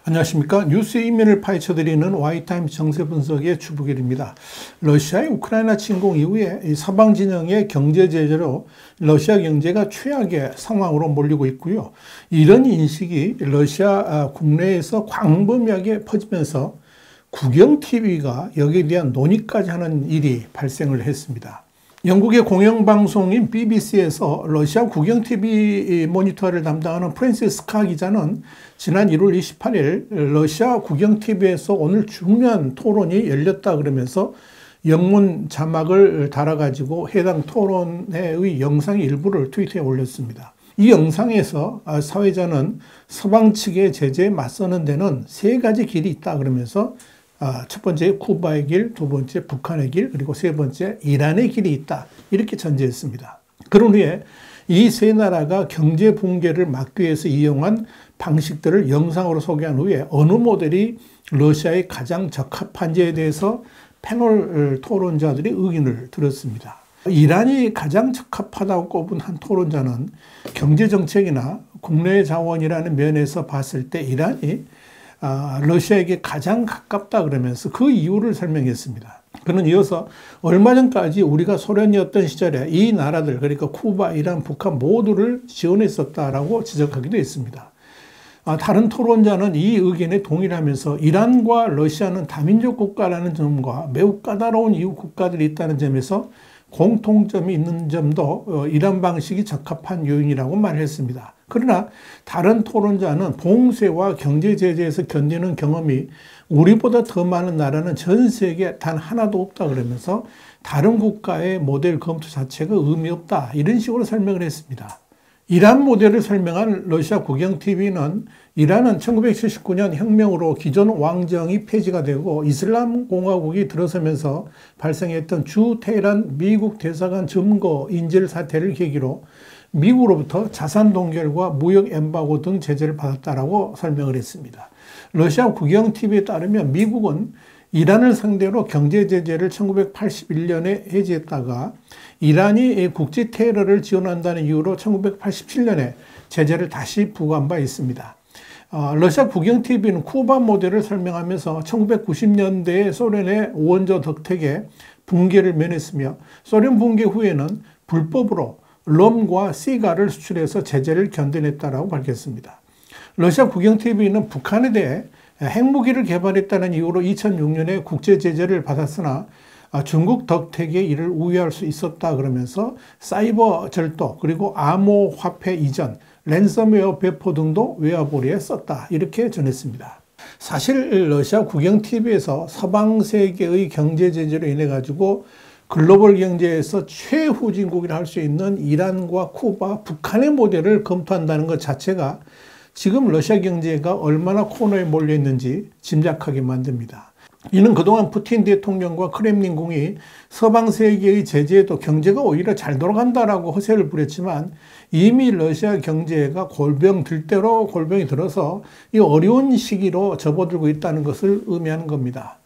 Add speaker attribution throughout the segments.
Speaker 1: 안녕하십니까. 뉴스의 이면을 파헤쳐드리는 와이타임스 정세 분석의 주부길입니다. 러시아의 우크라이나 침공 이후에 이 서방 진영의 경제 제재로 러시아 경제가 최악의 상황으로 몰리고 있고요. 이런 인식이 러시아 국내에서 광범위하게 퍼지면서 국영TV가 여기에 대한 논의까지 하는 일이 발생을 했습니다. 영국의 공영방송인 BBC에서 러시아 국영TV 모니터를 담당하는 프랜시스 카 기자는 지난 1월 28일 러시아 국영TV에서 오늘 중요한 토론이 열렸다 그러면서 영문 자막을 달아가지고 해당 토론회의 영상의 일부를 트위터에 올렸습니다. 이 영상에서 사회자는 서방 측의 제재에 맞서는 데는 세 가지 길이 있다 그러면서 첫 번째 쿠바의 길, 두 번째 북한의 길, 그리고 세 번째 이란의 길이 있다. 이렇게 전제했습니다. 그런 후에 이 세 나라가 경제 붕괴를 막기 위해서 이용한 방식들을 영상으로 소개한 후에 어느 모델이 러시아에 가장 적합한지에 대해서 패널 토론자들이 의견을 들었습니다. 이란이 가장 적합하다고 꼽은 한 토론자는 경제정책이나 국내 자원이라는 면에서 봤을 때 이란이 러시아에게 가장 가깝다 그러면서 그 이유를 설명했습니다. 그는 이어서 얼마 전까지 우리가 소련이었던 시절에 이 나라들, 그러니까 쿠바, 이란, 북한 모두를 지원했었다라고 지적하기도 했습니다. 다른 토론자는 이 의견에 동의를 하면서 이란과 러시아는 다민족 국가라는 점과 매우 까다로운 이웃 국가들이 있다는 점에서 공통점이 있는 점도 이란 방식이 적합한 요인이라고 말했습니다. 그러나 다른 토론자는 봉쇄와 경제 제재에서 견디는 경험이 우리보다 더 많은 나라는 전 세계에 단 하나도 없다 그러면서 다른 국가의 모델 검토 자체가 의미 없다 이런 식으로 설명을 했습니다. 이란 모델을 설명한 러시아 국영TV는 이란은 1979년 혁명으로 기존 왕정이 폐지가 되고 이슬람 공화국이 들어서면서 발생했던 주 테헤란 미국 대사관 점거 인질 사태를 계기로 미국으로부터 자산 동결과 무역 엠바고 등 제재를 받았다라고 설명을 했습니다. 러시아 국영TV에 따르면 미국은 이란을 상대로 경제 제재를 1981년에 해제했다가 이란이 국제 테러를 지원한다는 이유로 1987년에 제재를 다시 부과한 바 있습니다. 러시아 국영TV는 쿠바 모델을 설명하면서 1990년대에 소련의 원조 덕택에 붕괴를 면했으며 소련 붕괴 후에는 불법으로 럼과 시가를 수출해서 제재를 견뎌냈다라고 밝혔습니다. 러시아 국영TV는 북한에 대해 핵무기를 개발했다는 이유로 2006년에 국제 제재를 받았으나 중국 덕택에 이를 우회할 수 있었다 그러면서 사이버 절도 그리고 암호화폐 이전, 랜섬웨어 배포 등도 외화벌이에 썼다 이렇게 전했습니다. 사실 러시아 국영TV에서 서방 세계의 경제 제재로 인해 가지고 글로벌 경제에서 최후진국이라 할 수 있는 이란과 쿠바, 북한의 모델을 검토한다는 것 자체가 지금 러시아 경제가 얼마나 코너에 몰려 있는지 짐작하게 만듭니다. 이는 그동안 푸틴 대통령과 크렘린궁이 서방 세계의 제재에도 경제가 오히려 잘 돌아간다라고 허세를 부렸지만 이미 러시아 경제가 골병 들 대로 골병이 들어서 이 어려운 시기로 접어들고 있다는 것을 의미하는 겁니다.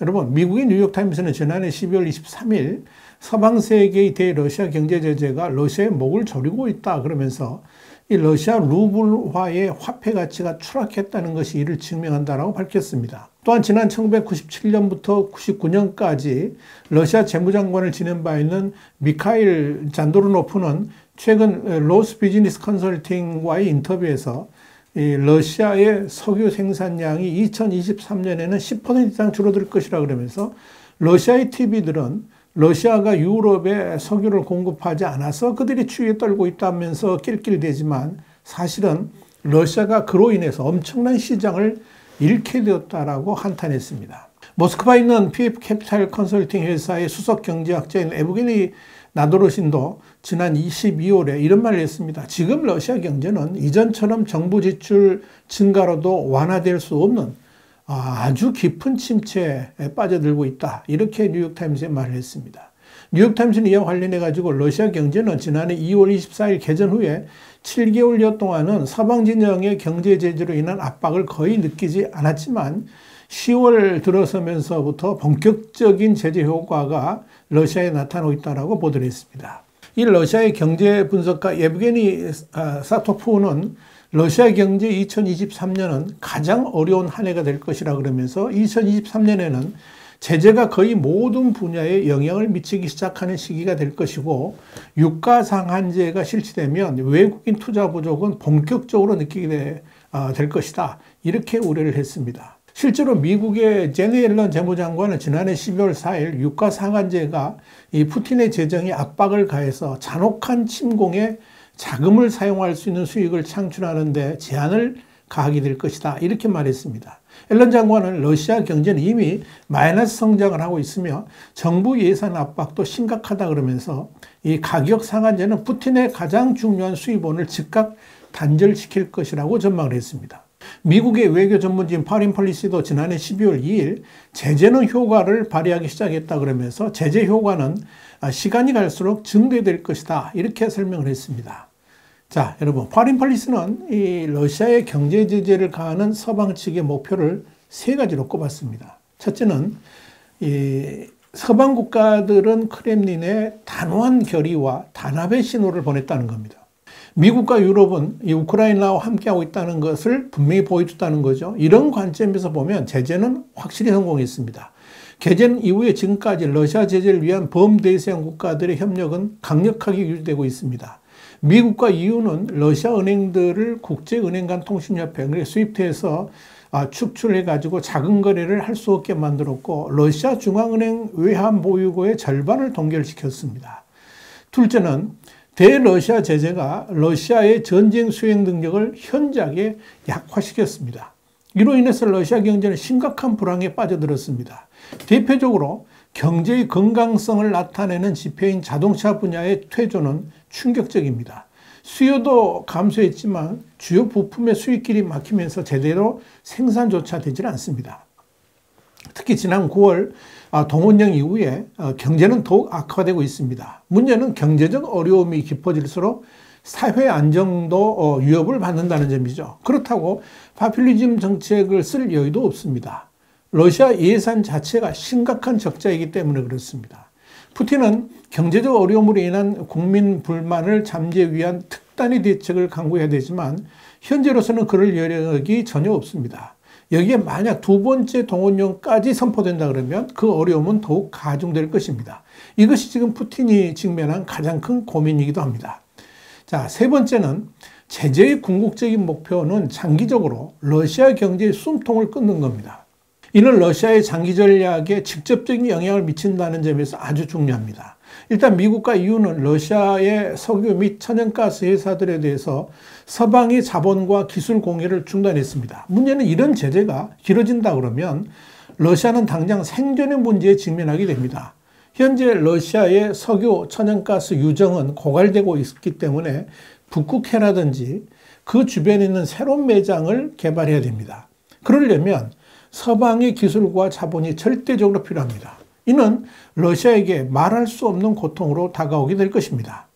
Speaker 1: 여러분, 미국의 뉴욕타임스는 지난해 12월 23일 서방 세계의 대러시아 경제 제재가 러시아의 목을 조리고 있다 그러면서 이 러시아 루블화의 화폐 가치가 추락했다는 것이 이를 증명한다라고 밝혔습니다. 또한 지난 1997년부터 99년까지 러시아 재무장관을 지낸 바 있는 미카일 잔도르노프는 최근 로스 비즈니스 컨설팅과의 인터뷰에서 이 러시아의 석유 생산량이 2023년에는 10% 이상 줄어들 것이라 그러면서 러시아의 TV들은 러시아가 유럽에 석유를 공급하지 않아서 그들이 추위에 떨고 있다면서 낄낄대지만 사실은 러시아가 그로 인해서 엄청난 시장을 잃게 되었다라고 한탄했습니다. 모스크바에 있는 PF 캐피탈 컨설팅 회사의 수석 경제학자인 에브게니 나도로신도 지난 22월에 이런 말을 했습니다. 지금 러시아 경제는 이전처럼 정부 지출 증가로도 완화될 수 없는 아주 깊은 침체에 빠져들고 있다. 이렇게 뉴욕타임스에 말을 했습니다. 뉴욕타임스는 이와 관련해 가지고 러시아 경제는 지난해 2월 24일 개전 후에 7개월여 동안은 서방 진영의 경제 제재로 인한 압박을 거의 느끼지 않았지만 10월 들어서면서부터 본격적인 제재 효과가 러시아에 나타나고 있다고 보도를 했습니다. 이 러시아의 경제 분석가 예브게니 사토프는 러시아 경제 2023년은 가장 어려운 한 해가 될 것이라 그러면서 2023년에는 제재가 거의 모든 분야에 영향을 미치기 시작하는 시기가 될 것이고 유가 상한제가 실시되면 외국인 투자 부족은 본격적으로 느끼게 될 것이다. 이렇게 우려를 했습니다. 실제로 미국의 제니 옐런 재무장관은 지난해 12월 4일 유가 상한제가 이 푸틴의 재정에 압박을 가해서 잔혹한 침공에 자금을 사용할 수 있는 수익을 창출하는 데 제한을 가하게 될 것이다. 이렇게 말했습니다. 앨런 장관은 러시아 경제는 이미 마이너스 성장을 하고 있으며 정부 예산 압박도 심각하다 그러면서 이 가격 상한제는 푸틴의 가장 중요한 수입원을 즉각 단절시킬 것이라고 전망을 했습니다. 미국의 외교 전문지인 파린 폴리시도 지난해 12월 2일 제재는 효과를 발휘하기 시작했다 그러면서 제재 효과는 시간이 갈수록 증대될 것이다. 이렇게 설명을 했습니다. 자, 여러분, 파린 폴리시는 이 러시아의 경제 제재를 가하는 서방 측의 목표를 세 가지로 꼽았습니다. 첫째는 이 서방 국가들은 크렘린에 단호한 결의와 단합의 신호를 보냈다는 겁니다. 미국과 유럽은 이 우크라이나와 함께하고 있다는 것을 분명히 보여줬다는 거죠. 이런 관점에서 보면 제재는 확실히 성공했습니다. 개전 이후에 지금까지 러시아 제재를 위한 범대서양 국가들의 협력은 강력하게 유지되고 있습니다. 미국과 EU는 러시아 은행들을 국제은행 간 통신협회 스위프트에서 축출해가지고 자금 거래를 할 수 없게 만들었고 러시아 중앙은행 외환 보유고의 절반을 동결시켰습니다. 둘째는 대러시아 제재가 러시아의 전쟁 수행 능력을 현저하게 약화시켰습니다. 이로 인해서 러시아 경제는 심각한 불황에 빠져들었습니다. 대표적으로 경제의 건강성을 나타내는 지표인 자동차 분야의 퇴조는 충격적입니다. 수요도 감소했지만 주요 부품의 수입길이 막히면서 제대로 생산조차 되질 않습니다. 특히 지난 9월 동원령 이후에 경제는 더욱 악화되고 있습니다. 문제는 경제적 어려움이 깊어질수록 사회 안정도 위협을 받는다는 점이죠. 그렇다고 파퓰리즘 정책을 쓸 여유도 없습니다. 러시아 예산 자체가 심각한 적자이기 때문에 그렇습니다. 푸틴은 경제적 어려움으로 인한 국민 불만을 잠재기 위한 특단의 대책을 강구해야 되지만 현재로서는 그럴 여력이 전혀 없습니다. 여기에 만약 두 번째 동원령까지 선포된다 그러면 그 어려움은 더욱 가중될 것입니다. 이것이 지금 푸틴이 직면한 가장 큰 고민이기도 합니다. 자, 세 번째는 제재의 궁극적인 목표는 장기적으로 러시아 경제의 숨통을 끊는 겁니다. 이는 러시아의 장기 전략에 직접적인 영향을 미친다는 점에서 아주 중요합니다. 일단 미국과 EU는 러시아의 석유 및 천연가스 회사들에 대해서 서방의 자본과 기술 공유를 중단했습니다. 문제는 이런 제재가 길어진다 그러면 러시아는 당장 생존의 문제에 직면하게 됩니다. 현재 러시아의 석유, 천연가스 유정은 고갈되고 있기 때문에 북극해라든지 그 주변에 있는 새로운 매장을 개발해야 됩니다. 그러려면 서방의 기술과 자본이 절대적으로 필요합니다. 이는 러시아에게 말할 수 없는 고통으로 다가오게 될 것입니다.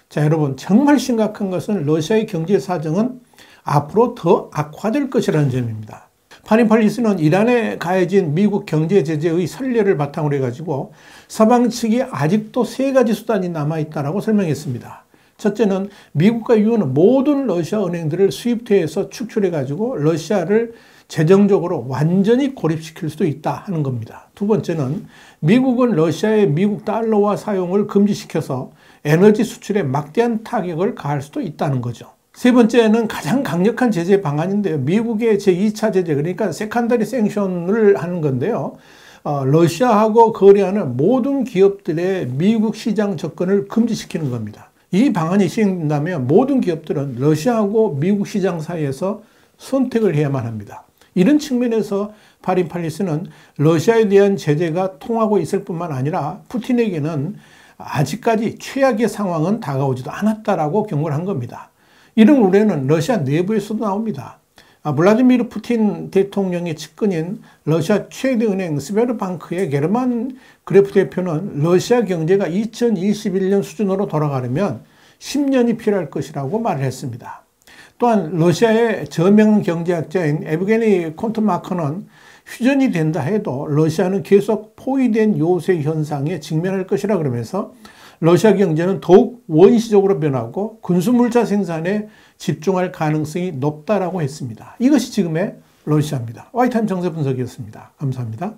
Speaker 1: 자, 여러분, 정말 심각한 것은 러시아의 경제 사정은 앞으로 더 악화될 것이라는 점입니다. 파린 폴리시는 이란에 가해진 미국 경제 제재의 선례를 바탕으로 해가지고 서방 측이 아직도 세 가지 수단이 남아있다고 설명했습니다. 첫째는 미국과 EU는 모든 러시아 은행들을 스위프트에서 축출해가지고 러시아를 재정적으로 완전히 고립시킬 수도 있다 하는 겁니다. 두 번째는 미국은 러시아의 미국 달러화 사용을 금지시켜서 에너지 수출에 막대한 타격을 가할 수도 있다는 거죠. 세 번째는 가장 강력한 제재 방안인데요. 미국의 제2차 제재, 그러니까 세컨더리 생션을 하는 건데요. 러시아하고 거래하는 모든 기업들의 미국 시장 접근을 금지시키는 겁니다. 이 방안이 시행된다면 모든 기업들은 러시아하고 미국 시장 사이에서 선택을 해야만 합니다. 이런 측면에서 파린 폴리시는 러시아에 대한 제재가 통하고 있을 뿐만 아니라 푸틴에게는 아직까지 최악의 상황은 다가오지도 않았다라고 경고를 한 겁니다. 이런 우려는 러시아 내부에서도 나옵니다. 블라디미르 푸틴 대통령의 측근인 러시아 최대 은행 스베르방크의 게르만 그래프 대표는 러시아 경제가 2021년 수준으로 돌아가려면 10년이 필요할 것이라고 말을 했습니다. 또한 러시아의 저명 경제학자인 에브게니 콘트마커는 휴전이 된다 해도 러시아는 계속 포위된 요새 현상에 직면할 것이라 그러면서 러시아 경제는 더욱 원시적으로 변하고 군수물자 생산에 집중할 가능성이 높다라고 했습니다. 이것이 지금의 러시아입니다. 와이타임 정세 분석이었습니다. 감사합니다.